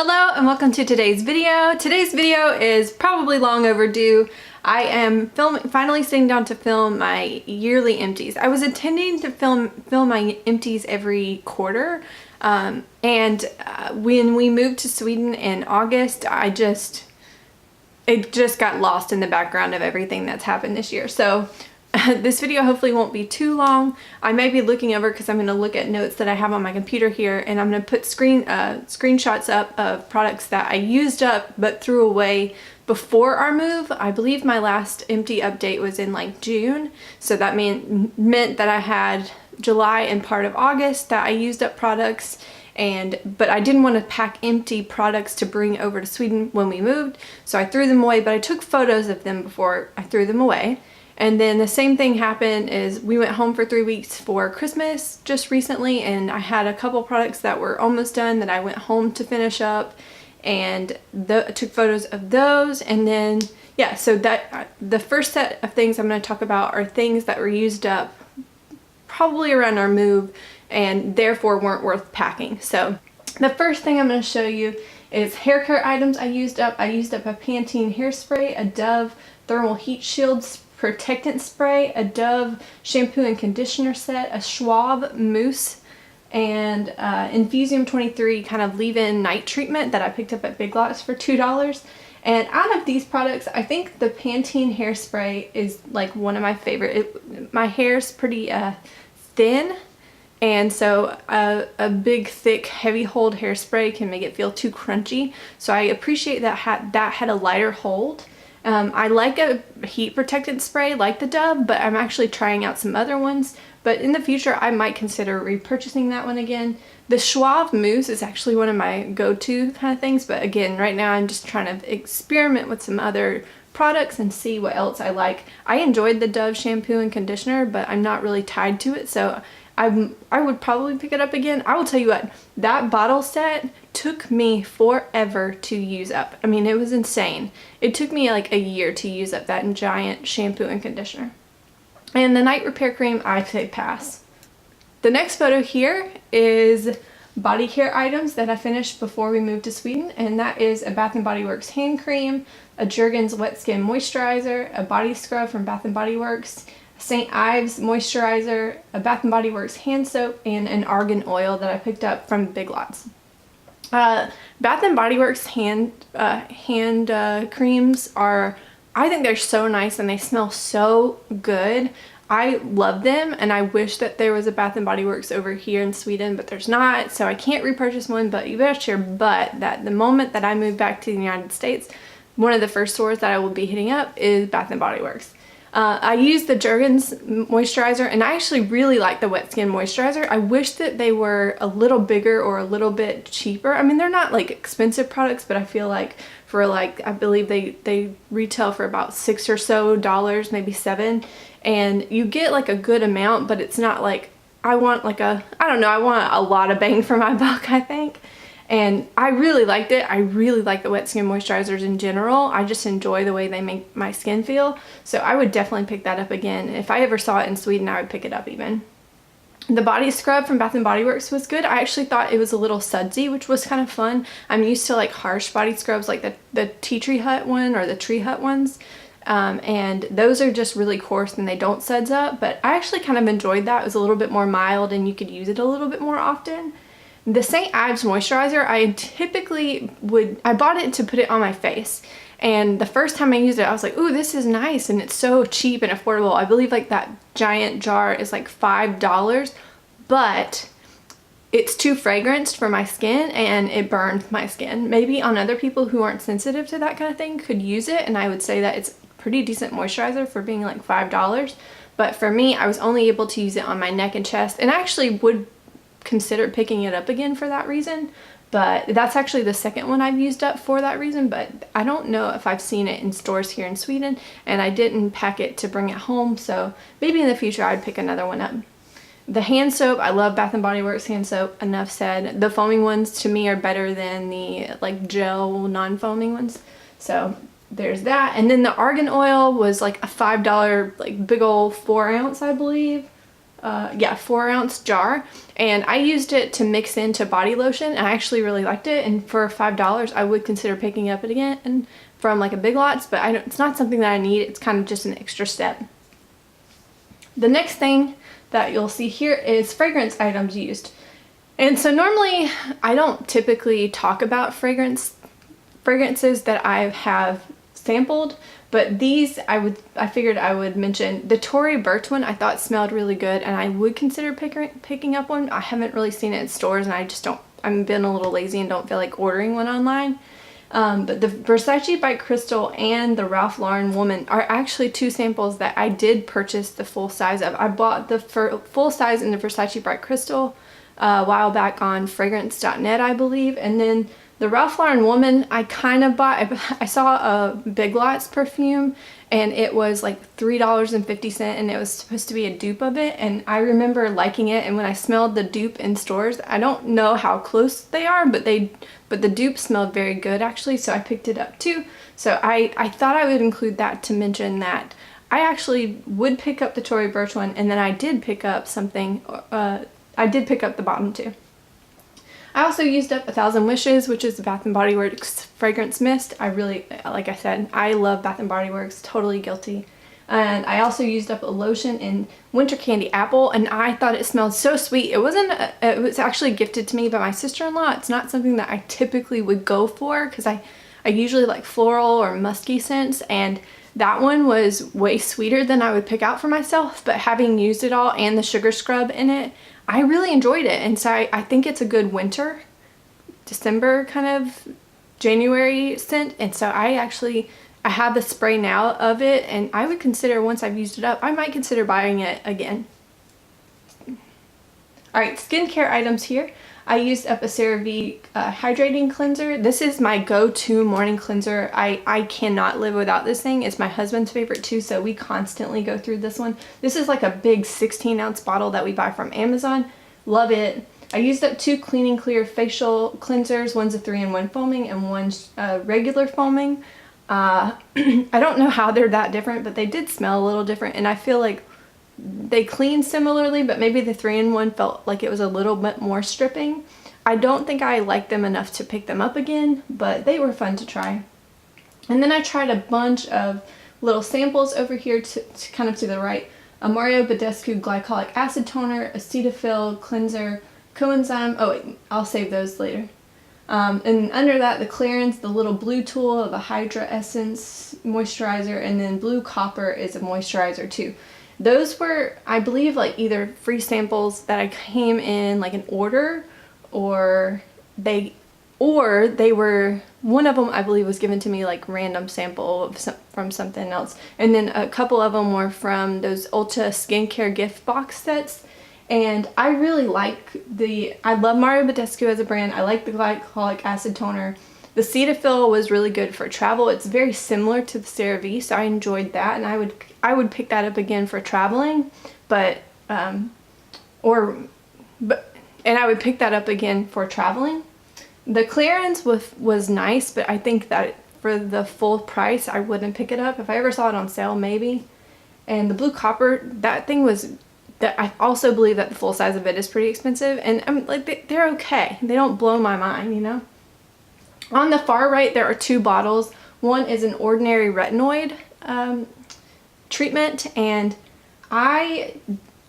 Hello and welcome to today's video. Today's video is probably long overdue. I am finally sitting down to film my yearly empties. I was intending to film my empties every quarter, and when we moved to Sweden in August, it just got lost in the background of everything that's happened this year. So this video hopefully won't be too long. I may be looking over because I'm going to look at notes that I have on my computer here, and I'm going to put screenshots up of products that I used up but threw away before our move. I believe my last empty update was in like June, so that meant that I had July and part of August that I used up products, but I didn't want to pack empty products to bring over to Sweden when we moved, so I threw them away, but I took photos of them before I threw them away. And then the same thing happened is we went home for 3 weeks for Christmas just recently, and I had a couple products that were almost done that I went home to finish up, and took photos of those. And then yeah, so that the first set of things I'm going to talk about are things that were used up probably around our move and therefore weren't worth packing. So the first thing I'm going to show you is hair care items I used up. I used up a Pantene hairspray, a Dove thermal heat shield protectant spray, a Dove shampoo and conditioner set, a Schwab mousse, and Infusium 23 kind of leave-in night treatment that I picked up at Big Lots for $2. And out of these products, I think the Pantene hairspray is like one of my favorite. My hair's pretty thin, and so a big, thick, heavy hold hairspray can make it feel too crunchy. So I appreciate that had a lighter hold. I like a heat protectant spray like the Dove, but I'm actually trying out some other ones. But in the future, I might consider repurchasing that one again. The Schwab mousse is actually one of my go-to kind of things, but again, right now I'm just trying to experiment with some other products and see what else I like. I enjoyed the Dove shampoo and conditioner, but I'm not really tied to it, so I would probably pick it up again. I will tell you what, that bottle set took me forever to use up. I mean, it was insane. It took me like a year to use up that giant shampoo and conditioner. And the night repair cream, I say pass. The next photo here is body care items that I finished before we moved to Sweden, and that is a Bath & Body Works hand cream, a Jergens wet skin moisturizer, a body scrub from Bath & Body Works, St. Ives moisturizer, a Bath & Body Works hand soap, and an argan oil that I picked up from Big Lots. Bath & Body Works hand creams I think they're so nice and they smell so good. I love them, and I wish that there was a Bath & Body Works over here in Sweden, but there's not, so I can't repurchase one. But you better share that the moment that I move back to the United States, one of the first stores that I will be hitting up is Bath & Body Works. I used the Jergens moisturizer, and I actually really like the wet skin moisturizer. I wish that they were a little bigger or a little bit cheaper. I mean, they're not like expensive products, but I feel like for like, I believe they retail for about $6 or so, maybe $7, and you get like a good amount, but it's not like, I want a lot of bang for my buck, I think. And I really liked it. I really like the wet skin moisturizers in general. I just enjoy the way they make my skin feel. So I would definitely pick that up again. If I ever saw it in Sweden, I would pick it up even. The body scrub from Bath & Body Works was good. I actually thought it was a little sudsy, which was kind of fun. I'm used to like harsh body scrubs like the Tea Tree Hut one or the Tree Hut ones. And those are just really coarse and they don't suds up. But I actually kind of enjoyed that. It was a little bit more mild and you could use it a little bit more often. The St. Ives moisturizer, I bought it to put it on my face, and the first time I used it I was like, ooh, this is nice, and it's so cheap and affordable. I believe like that giant jar is like $5, but it's too fragranced for my skin and it burned my skin. Maybe on other people who aren't sensitive to that kind of thing could use it, and I would say that it's a pretty decent moisturizer for being like $5, but for me, I was only able to use it on my neck and chest, and I actually would consider picking it up again for that reason. But that's actually the second one I've used up for that reason, but I don't know if I've seen it in stores here in Sweden, and I didn't pack it to bring it home, so maybe in the future I'd pick another one up. The hand soap, I love Bath & Body Works hand soap, enough said. The foaming ones to me are better than the like gel non-foaming ones, so there's that. And then the argan oil was like a $5 like big old 4 ounce, I believe. yeah, 4-ounce jar, and I used it to mix into body lotion, and I actually really liked it. And for $5, I would consider picking up it again from like a Big Lots, but it's not something that I need. It's kind of just an extra step. The next thing that you'll see here is fragrance items used. And so normally I don't typically talk about fragrances that I have sampled, but these I figured I would mention. The Tory Burch one I thought smelled really good, and I would consider picking up one. I haven't really seen it in stores, and I just don't, I'm been a little lazy and don't feel like ordering one online. But the Versace by Crystal and the Ralph Lauren Woman are actually two samples that I did purchase the full size of. I bought the full size in the Versace by Crystal a while back on fragrance.net, I believe, and then the Ralph Lauren Woman I kind of bought. I saw a Big Lots perfume, and it was like $3.50, and it was supposed to be a dupe of it, and I remember liking it. And when I smelled the dupe in stores, I don't know how close they are, but the dupe smelled very good actually, so I picked it up too. So I thought I would include that to mention that I actually would pick up the Tory Burch one, and then I did pick up something, I did pick up the bottom too. I also used up 1,000 Wishes, which is the Bath & Body Works fragrance mist. I really, like I said, I love Bath & Body Works, totally guilty. And I also used up a lotion in Winter Candy Apple, and I thought it smelled so sweet. It was actually gifted to me by my sister-in-law. It's not something that I typically would go for, because I usually like floral or musky scents, and that one was way sweeter than I would pick out for myself. But having used it all and the sugar scrub in it, I really enjoyed it. And so I think it's a good winter, December kind of January scent. And so I have the spray now of it, and I would consider, once I've used it up, I might consider buying it again. Alright, skincare items here. I used up a CeraVe hydrating cleanser. This is my go-to morning cleanser. I cannot live without this thing. It's my husband's favorite too, so we constantly go through this one. This is like a big 16-ounce bottle that we buy from Amazon. Love it. I used up 2 Clean and Clear facial cleansers. One's a 3-in-1 foaming and one's regular foaming. I don't know how they're that different, but they did smell a little different, and I feel like they clean similarly, but maybe the 3-in-1 felt like it was a little bit more stripping. I don't think I liked them enough to pick them up again, but they were fun to try. And then I tried a bunch of little samples over here to kind of to the right. A Mario Badescu Glycolic Acid Toner, a Cetaphil Cleanser, Coenzyme, oh wait, I'll save those later. And under that, the Clarins, the little blue tool of a Hydra Essence moisturizer, and then Blue Copper is a moisturizer too. Those were, I believe, like either free samples that I came in like an order, or they were, one of them I believe was given to me like random sample of from something else, and then a couple of them were from those Ulta skincare gift box sets. And I really like I love Mario Badescu as a brand. I like the Glycolic Acid Toner. The Cetaphil was really good for travel. It's very similar to the CeraVe, so I enjoyed that, and I would pick that up again for traveling, and I would pick that up again for traveling. The Clarins was nice, but I think that for the full price, I wouldn't pick it up. If I ever saw it on sale, maybe. And the Blue Copper, that thing was, that I also believe that the full size of it is pretty expensive, and I'm like, they're okay. They don't blow my mind, you know? On the far right, there are 2 bottles. One is an ordinary retinoid treatment, and I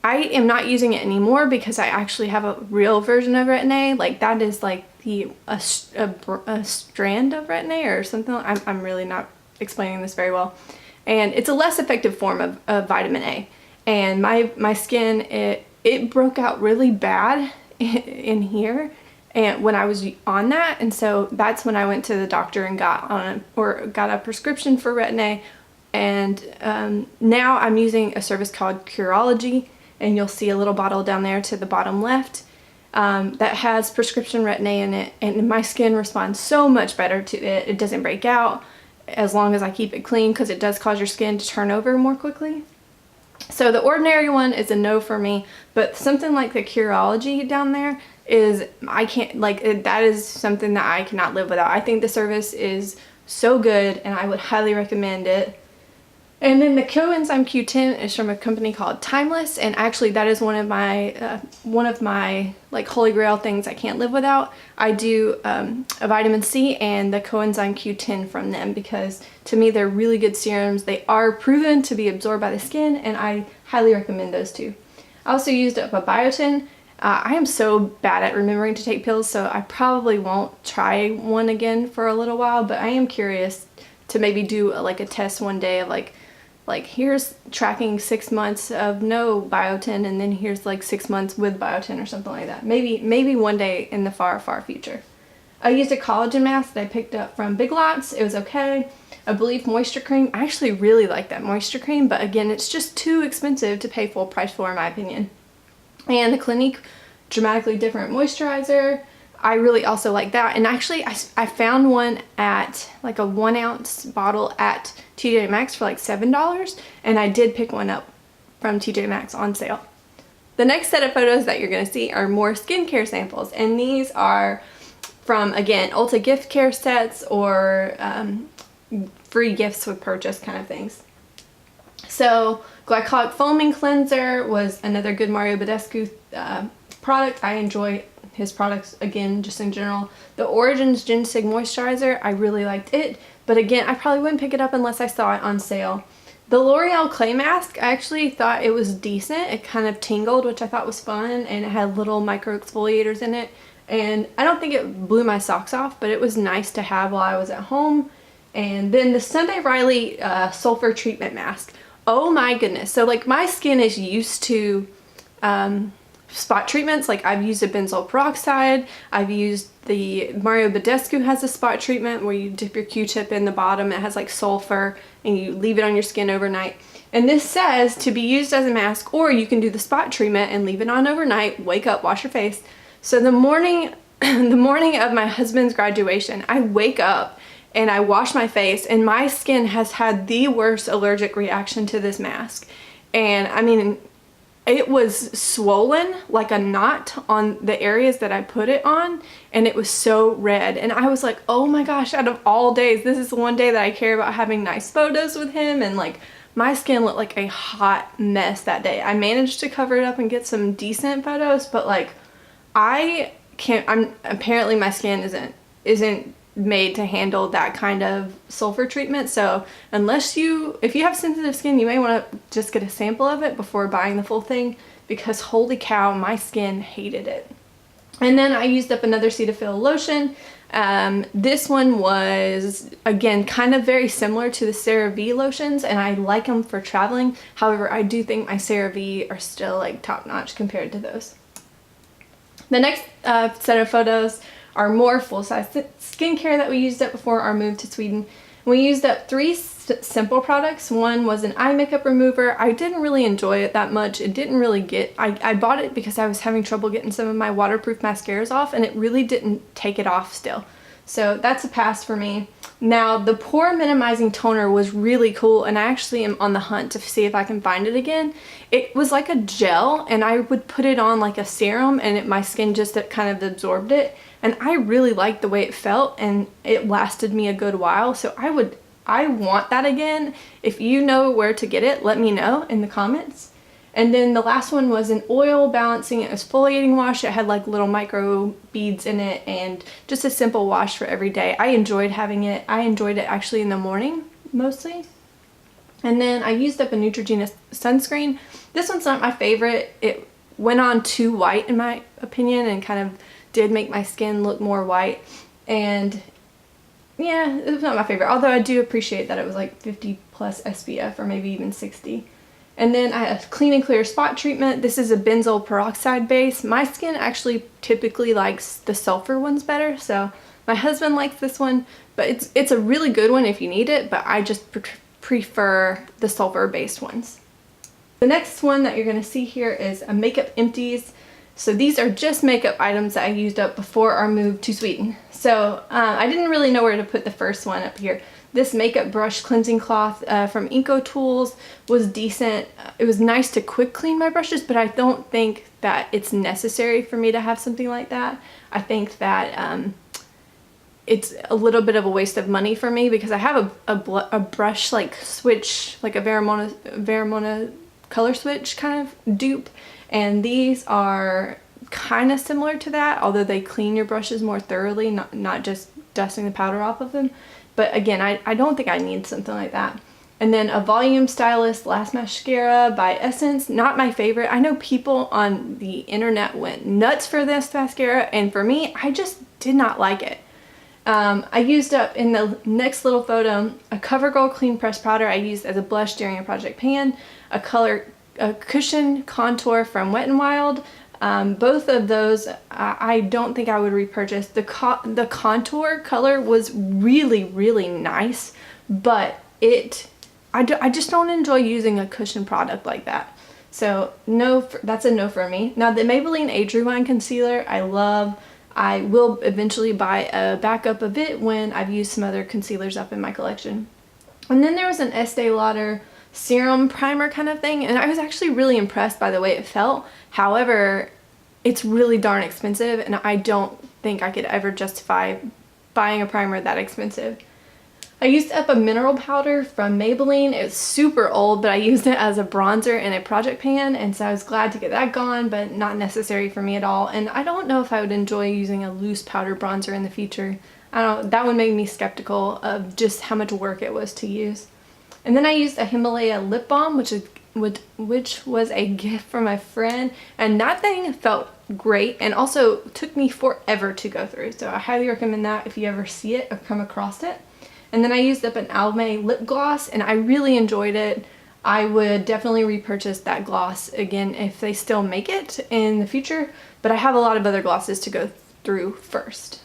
am not using it anymore because I actually have a real version of Retin-A. Like, that is like a strand of Retin-A or something. I'm really not explaining this very well. And it's a less effective form of vitamin A. And my skin, it broke out really bad in here, and when I was on that, and so that's when I went to the doctor and got a prescription for Retin-A. And now I'm using a service called Curology, and you'll see a little bottle down there to the bottom left that has prescription Retin-A in it, and my skin responds so much better to it. It doesn't break out as long as I keep it clean, because it does cause your skin to turn over more quickly. So the ordinary one is a no for me, but something like the Curology down there is, I can't, like, that is something that I cannot live without. I think the service is so good, and I would highly recommend it. And then the coenzyme Q10 is from a company called Timeless, and actually that is one of my like holy grail things I can't live without. I do a vitamin C and the coenzyme Q10 from them because to me they're really good serums. They are proven to be absorbed by the skin, and I highly recommend those two. I also used up a biotin. I am so bad at remembering to take pills, so I probably won't try one again for a little while, but I am curious to maybe do like a test one day of like here's tracking 6 months of no biotin, and then here's like 6 months with biotin or something like that. Maybe one day in the far future. I used a collagen mask that I picked up from Big Lots. It was okay. I believe moisture cream. I actually really like that moisture cream, but again, it's just too expensive to pay full price for in my opinion. And the Clinique Dramatically Different Moisturizer. I really also like that, and actually I found one at like a 1 ounce bottle at TJ Maxx for like $7, and I did pick one up from TJ Maxx on sale. The next set of photos that you're going to see are more skincare samples, and these are from, again, Ulta gift care sets or free gifts with purchase kind of things. So Glycolic Foaming Cleanser was another good Mario Badescu product. I enjoy his products, again, just in general. The Origins Ginseng Moisturizer, I really liked it, but again, I probably wouldn't pick it up unless I saw it on sale. The L'Oreal Clay Mask, I actually thought it was decent. It kind of tingled, which I thought was fun, and it had little micro exfoliators in it, and I don't think it blew my socks off, but it was nice to have while I was at home. And then the Sunday Riley Sulfur Treatment Mask. Oh my goodness. So like my skin is used to spot treatments. Like I've used a benzoyl peroxide. I've used the Mario Badescu has a spot treatment where you dip your Q-tip in the bottom. It has like sulfur and you leave it on your skin overnight. And this says to be used as a mask, or you can do the spot treatment and leave it on overnight, wake up, wash your face. So the morning of my husband's graduation, I wake up and I wash my face, and my skin has had the worst allergic reaction to this mask. And I mean, it was swollen like a knot on the areas that I put it on, and it was so red. And I was like, oh my gosh, out of all days, this is the one day that I care about having nice photos with him, and like my skin looked like a hot mess that day. I managed to cover it up and get some decent photos, but like apparently my skin isn't made to handle that kind of sulfur treatment. So if you have sensitive skin, you may want to just get a sample of it before buying the full thing, because holy cow, my skin hated it. And then I used up another Cetaphil lotion. This one was, again, kind of very similar to the CeraVe lotions, and I like them for traveling. However, I do think my CeraVe are still like top notch compared to those. The next set of photos are more full-size skincare that we used up before our move to Sweden. We used up 3 simple products. One was an eye makeup remover. I didn't really enjoy it that much. It didn't really get, I bought it because I was having trouble getting some of my waterproof mascaras off, and it really didn't take it off still. So that's a pass for me. Now, the pore minimizing toner was really cool, and I actually am on the hunt to see if I can find it again. It was like a gel, and I would put it on like a serum, and my skin just kind of absorbed it. And I really liked the way it felt, and it lasted me a good while. So I want that again. If you know where to get it, let me know in the comments. And then the last one was an oil balancing and exfoliating wash. It had like little micro beads in it, and just a simple wash for every day. I enjoyed having it. I enjoyed it actually in the morning mostly. And then I used up a Neutrogena sunscreen. This one's not my favorite. It went on too white in my opinion, and kind of did make my skin look more white. And yeah, it was not my favorite, although I do appreciate that it was like 50 plus SPF, or maybe even 60. And then I have Clean and Clear Spot Treatment. This is a benzoyl peroxide base. My skin actually typically likes the sulfur ones better, so my husband likes this one, but it's a really good one if you need it, but I just prefer the sulfur based ones. The next one that you're going to see here is a Makeup Empties. So these are just makeup items that I used up before our move to Sweden. So I didn't really know where to put the first one up here. This makeup brush cleansing cloth from Inco Tools was decent. It was nice to quick clean my brushes, but I don't think that it's necessary for me to have something like that. I think that it's a little bit of a waste of money for me because I have a brush like switch, like a Vermona color switch kind of dupe, and these are kind of similar to that, although they clean your brushes more thoroughly, not just dusting the powder off of them. But again, I don't think I need something like that. And then a Volume Stylist Lash Mascara by Essence, not my favorite. I know people on the internet went nuts for this mascara, and for me, I just did not like it. I used up in the next little photo a CoverGirl Clean Press Powder I used as a blush during a project pan, a cushion contour from Wet n Wild. Both of those I don't think I would repurchase. The contour color was really, really nice, but I just don't enjoy using a cushion product like that. So no, that's a no for me. Now the Maybelline Age Rewind Concealer I love. I will eventually buy a backup of it when I've used some other concealers up in my collection. And then there was an Estee Lauder serum primer kind of thing, and I was actually really impressed by the way it felt. However, it's really darn expensive, and I don't think I could ever justify buying a primer that expensive. I used up a mineral powder from Maybelline. It was super old, but I used it as a bronzer in a project pan, and so I was glad to get that gone, but not necessary for me at all. And I don't know if I would enjoy using a loose powder bronzer in the future. That would make me skeptical of just how much work it was to use. And then I used a Himalaya lip balm, which was a gift from my friend, and that thing felt great and also took me forever to go through. So I highly recommend that if you ever see it or come across it. And then I used up an Almay lip gloss, and I really enjoyed it. I would definitely repurchase that gloss again if they still make it in the future, but I have a lot of other glosses to go through first.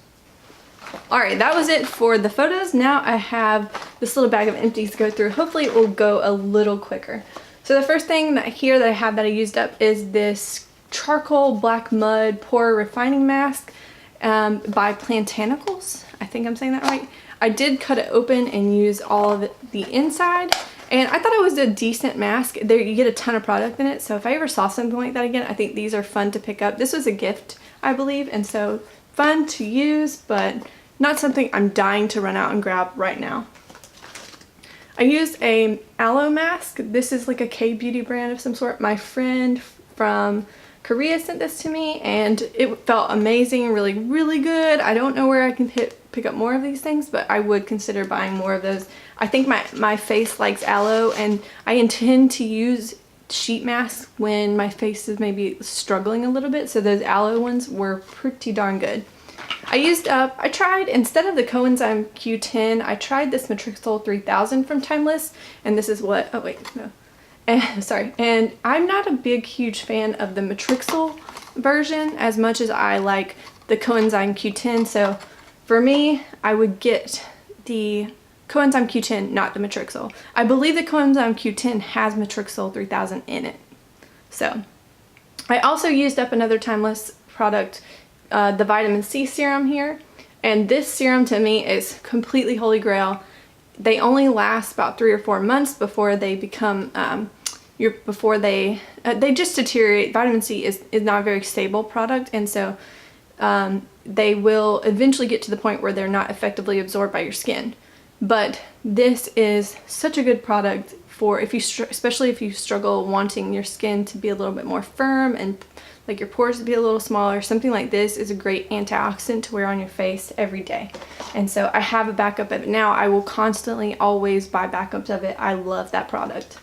Alright, that was it for the photos. Now I have this little bag of empties to go through. Hopefully it will go a little quicker. So the first thing that I have that I used up is this charcoal black mud pore refining mask by Plantanicals. I think I'm saying that right. I did cut it open and use all of the inside, and I thought it was a decent mask. There, you get a ton of product in it, so if I ever saw something like that again, I think these are fun to pick up. This was a gift, I believe, and so fun to use, but not something I'm dying to run out and grab right now. I used a aloe mask. This is like a K-beauty brand of some sort. My friend from Korea sent this to me, and it felt amazing, really, really good. I don't know where I can pick up more of these things, but I would consider buying more of those. I think my face likes aloe, and I intend to use sheet masks when my face is maybe struggling a little bit, so those aloe ones were pretty darn good. I tried, instead of the Coenzyme Q10, I tried this Matrixol 3000 from Timeless, and this is what, oh wait, no. And I'm not a huge fan of the Matrixol version as much as I like the Coenzyme Q10, so for me, I would get the Coenzyme Q10, not the Matrixol. I believe the Coenzyme Q10 has Matrixol 3000 in it. So, I also used up another Timeless product, the vitamin C serum here, and this serum to me is completely holy grail. They only last about 3 or 4 months before they become they just deteriorate. Vitamin C is not a very stable product, and so they will eventually get to the point where they're not effectively absorbed by your skin. But this is such a good product for especially if you struggle wanting your skin to be a little bit more firm and like your pores to be a little smaller. Something like this is a great antioxidant to wear on your face every day. And so I have a backup of it now. I will constantly always buy backups of it. I love that product.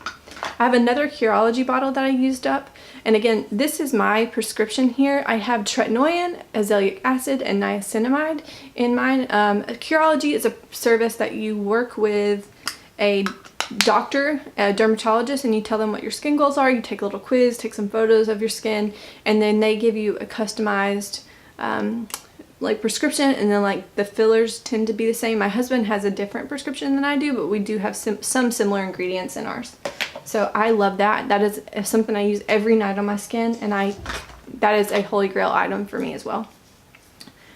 I have another Curology bottle that I used up, and again, this is my prescription here. I have tretinoin, azelaic acid, and niacinamide in mine. Curology is a service that you work with a doctor, a dermatologist, and you tell them what your skin goals are. You take a little quiz, take some photos of your skin, and then they give you a customized like prescription, and then like the fillers tend to be the same. My husband has a different prescription than I do, but we do have some similar ingredients in ours. So I love that. That is something I use every night on my skin, and that is a holy grail item for me as well.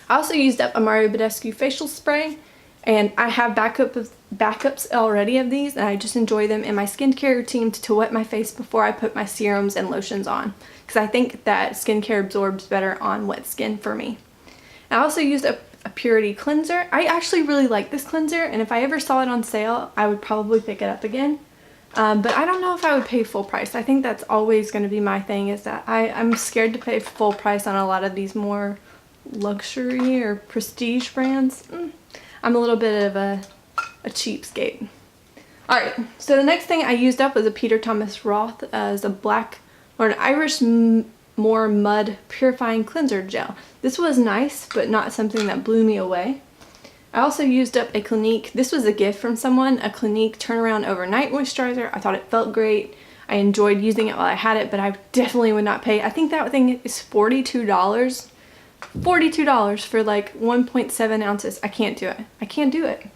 I also used up a Mario Badescu facial spray, and I have backups already of these, and I just enjoy them in my skincare routine to wet my face before I put my serums and lotions on, because I think that skincare absorbs better on wet skin for me. I also used up a Purity cleanser. I actually really like this cleanser, and if I ever saw it on sale, I would probably pick it up again. But I don't know if I would pay full price. I think that's always going to be my thing, is that I'm scared to pay full price on a lot of these more luxury or prestige brands. I'm a little bit of a cheapskate. Alright, so the next thing I used up was a Peter Thomas Roth as a black or an Irish Moor Mud Purifying Cleanser Gel. This was nice, but not something that blew me away. I also used up a Clinique, this was a gift from someone, a Clinique Turnaround Overnight Moisturizer. I thought it felt great. I enjoyed using it while I had it, but I definitely would not pay. I think that thing is $42. $42 for like 1.7 ounces. I can't do it. I can't do it.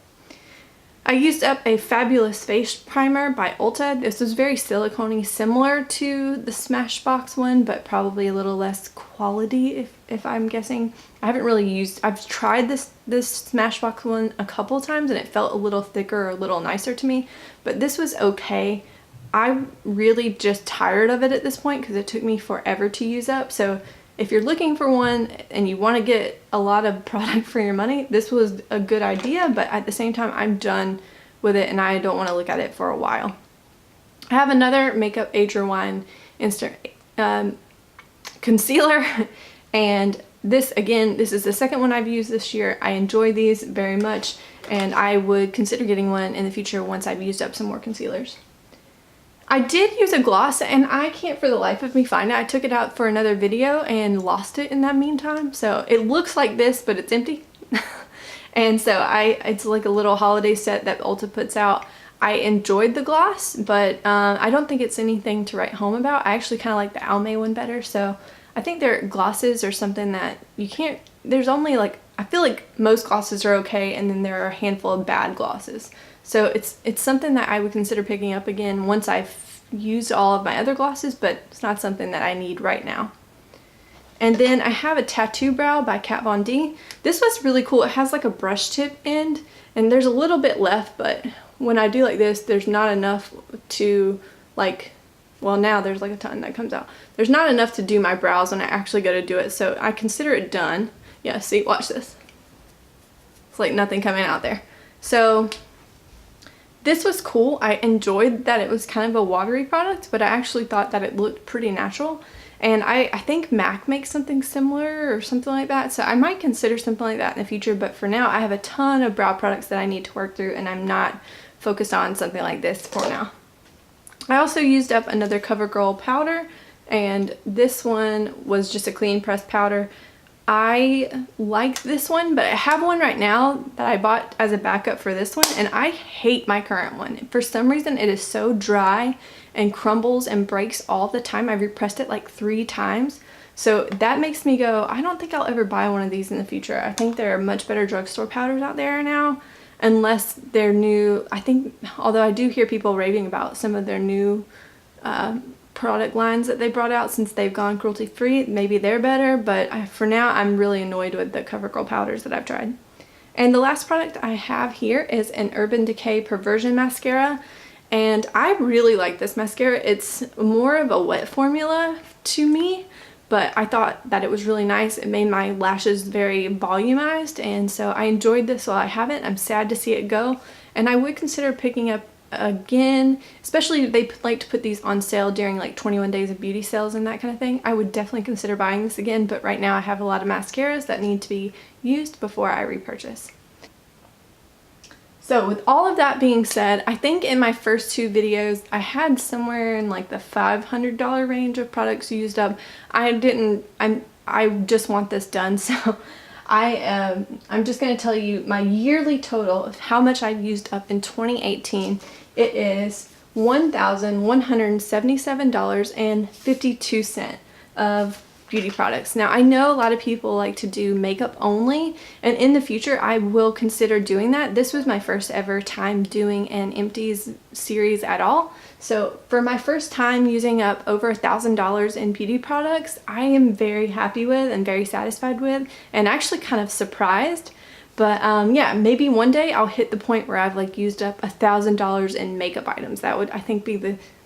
I used up a Fabulous Face Primer by Ulta. This was very silicone-y, similar to the Smashbox one, but probably a little less quality, if I'm guessing. I haven't really used, I've tried this Smashbox one a couple times and it felt a little thicker or a little nicer to me, but this was okay. I'm really just tired of it at this point because it took me forever to use up. So if you're looking for one and you want to get a lot of product for your money, this was a good idea, but at the same time, I'm done with it and I don't want to look at it for a while. I have another Makeup Age Rewind Instant Concealer, and this, again, this is the second one I've used this year. I enjoy these very much, and I would consider getting one in the future once I've used up some more concealers. I did use a gloss, and I can't for the life of me find it. I took it out for another video and lost it in that meantime. So it looks like this, but it's empty. And so it's like a little holiday set that Ulta puts out. I enjoyed the gloss, but I don't think it's anything to write home about. I actually kind of like the Almay one better. So I think their glosses are something that you can't, there's only like, I feel like most glosses are okay, and then there are a handful of bad glosses. So it's something that I would consider picking up again once I've used all of my other glosses, but it's not something that I need right now. And then I have a Tattoo Brow by Kat Von D. This was really cool. It has like a brush tip end, and there's a little bit left, but when I do like this, there's not enough to like, well, now there's like a ton that comes out. There's not enough to do my brows when I actually go to do it, so I consider it done. Yeah, see, watch this. It's like nothing coming out there. So this was cool. I enjoyed that it was kind of a watery product, but I actually thought that it looked pretty natural. And I think MAC makes something similar or something like that, so I might consider something like that in the future, but for now I have a ton of brow products that I need to work through, and I'm not focused on something like this for now. I also used up another CoverGirl powder, and this one was just a clean pressed powder. I like this one, but I have one right now that I bought as a backup for this one, and I hate my current one. For some reason, it is so dry and crumbles and breaks all the time. I've repressed it like 3 times. So that makes me go, I don't think I'll ever buy one of these in the future. I think there are much better drugstore powders out there now, unless they're new. I think, although I do hear people raving about some of their new product lines that they brought out since they've gone cruelty free, maybe they're better, but for now I'm really annoyed with the CoverGirl powders that I've tried. And the last product I have here is an Urban Decay Perversion Mascara, and I really like this mascara. It's more of a wet formula to me, but I thought that it was really nice. It made my lashes very volumized, and so I enjoyed this while I have it. I'm sad to see it go, and I would consider picking up again, especially they like to put these on sale during like 21 days of beauty sales and that kind of thing. I would definitely consider buying this again, but right now I have a lot of mascaras that need to be used before I repurchase. So with all of that being said, I think in my first 2 videos I had somewhere in like the $500 range of products used up. I just want this done, so I'm just going to tell you my yearly total of how much I've used up in 2018. It is $1,177.52 of beauty products. Now, I know a lot of people like to do makeup only, and in the future I will consider doing that. This was my first ever time doing an Empties series at all. So for my first time using up over $1,000 in beauty products, I am very happy with and very satisfied with, and actually kind of surprised. But yeah, maybe one day I'll hit the point where I've like used up $1,000 in makeup items. That would, I think, be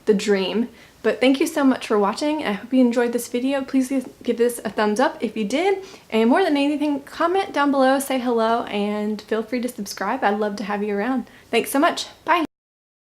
the dream. But thank you so much for watching. I hope you enjoyed this video. Please give this a thumbs up if you did. And more than anything, comment down below, say hello, and feel free to subscribe. I'd love to have you around. Thanks so much. Bye.